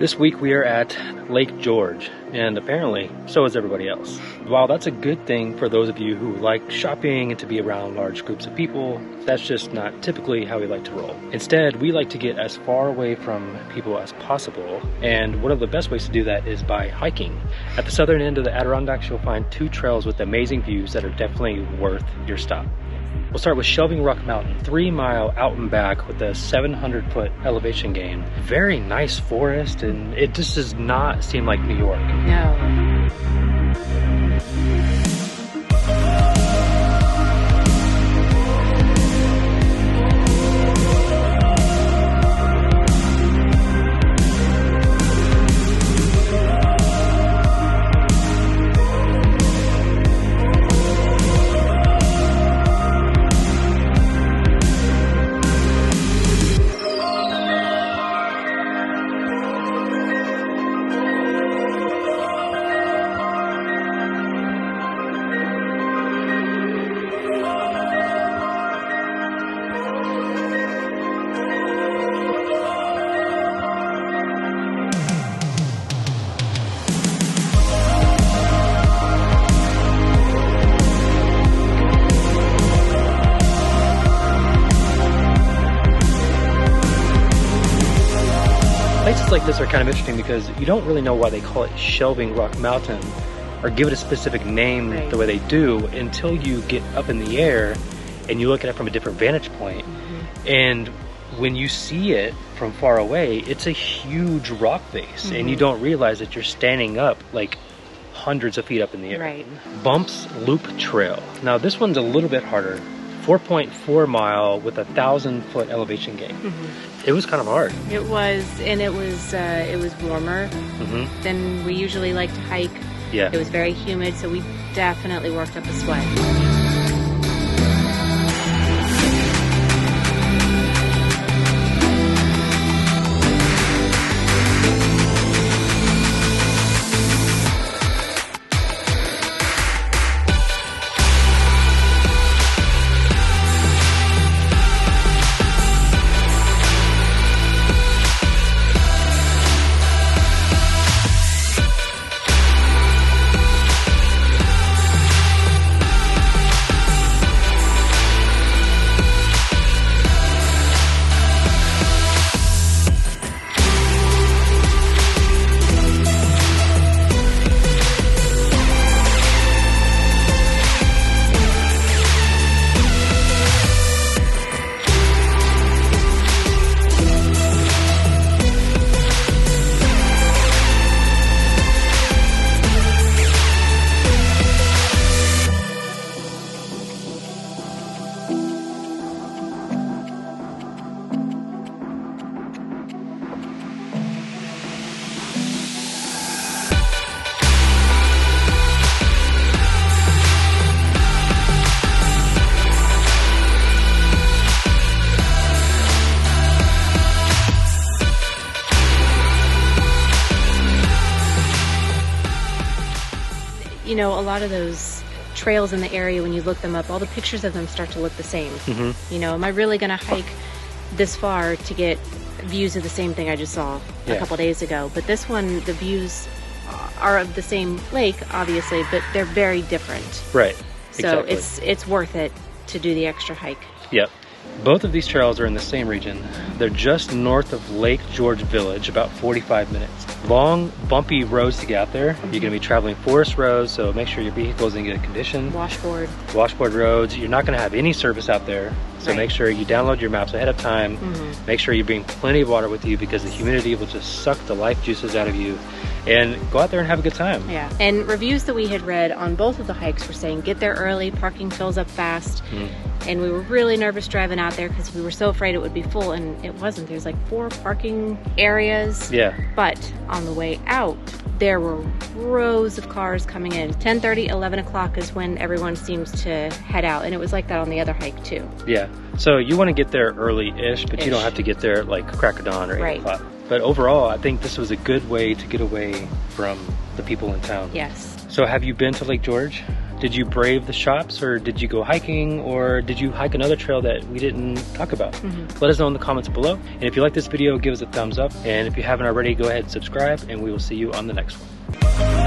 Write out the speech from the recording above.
This week we are at Lake George, and apparently so is everybody else. While that's a good thing for those of you who like shopping and to be around large groups of people, that's just not typically how we like to roll. Instead, we like to get as far away from people as possible, and one of the best ways to do that is by hiking. At the southern end of the Adirondacks, you'll find two trails with amazing views that are definitely worth your stop. We'll start with Shelving Rock Mountain, 3 mile out and back with a 700-foot elevation gain. Very nice forest, and it just does not seem like New York. No. Places like this are kind of interesting because you don't really know why they call it Shelving Rock Mountain or give it a specific name the way they do until you get up in the air and you look at it from a different vantage point. And when you see it from far away, it's a huge rock face, and you don't realize that you're standing up like hundreds of feet up in the air. Right. Bumps Loop Trail. Now this one's a little bit harder. 4.4 mile with a 1,000-foot elevation gain. It was kind of hard. It was, and it was warmer than we usually like to hike. Yeah. It was very humid, so we definitely worked up a sweat. You know, a lot of those trails in the area, when you look them up, all the pictures of them start to look the same. You know, am I really going to hike this far to get views of the same thing I just saw a couple days ago? But this one, the views are of the same lake, obviously, but they're very different. Right. So Exactly. it's worth it to do the extra hike. Yep. Both of these trails are in the same region. They're just north of Lake George Village, about 45 minutes. Long, bumpy roads to get out there. You're going to be traveling forest roads, so make sure your vehicle is in good condition. Washboard roads. You're not going to have any service out there, so make sure you download your maps ahead of time. Make sure you bring plenty of water with you because the humidity will just suck the life juices out of you. And go out there and have a good time. Yeah. And reviews that we had read on both of the hikes were saying, get there early, parking fills up fast. And we were really nervous driving out there because we were so afraid it would be full, and it wasn't. There's like 4 parking areas. Yeah. But on the way out, there were rows of cars coming in. 10:30, 11 o'clock is when everyone seems to head out, and it was like that on the other hike too. Yeah. So you want to get there early-ish, but you don't have to get there at like crack of dawn or 8 o'clock. But overall, I think this was a good way to get away from the people in town. Yes. So have you been to Lake George? Did you brave the shops, or did you go hiking, or did you hike another trail that we didn't talk about? Let us know in the comments below. And if you like this video, give us a thumbs up. And if you haven't already, go ahead and subscribe, and we will see you on the next one.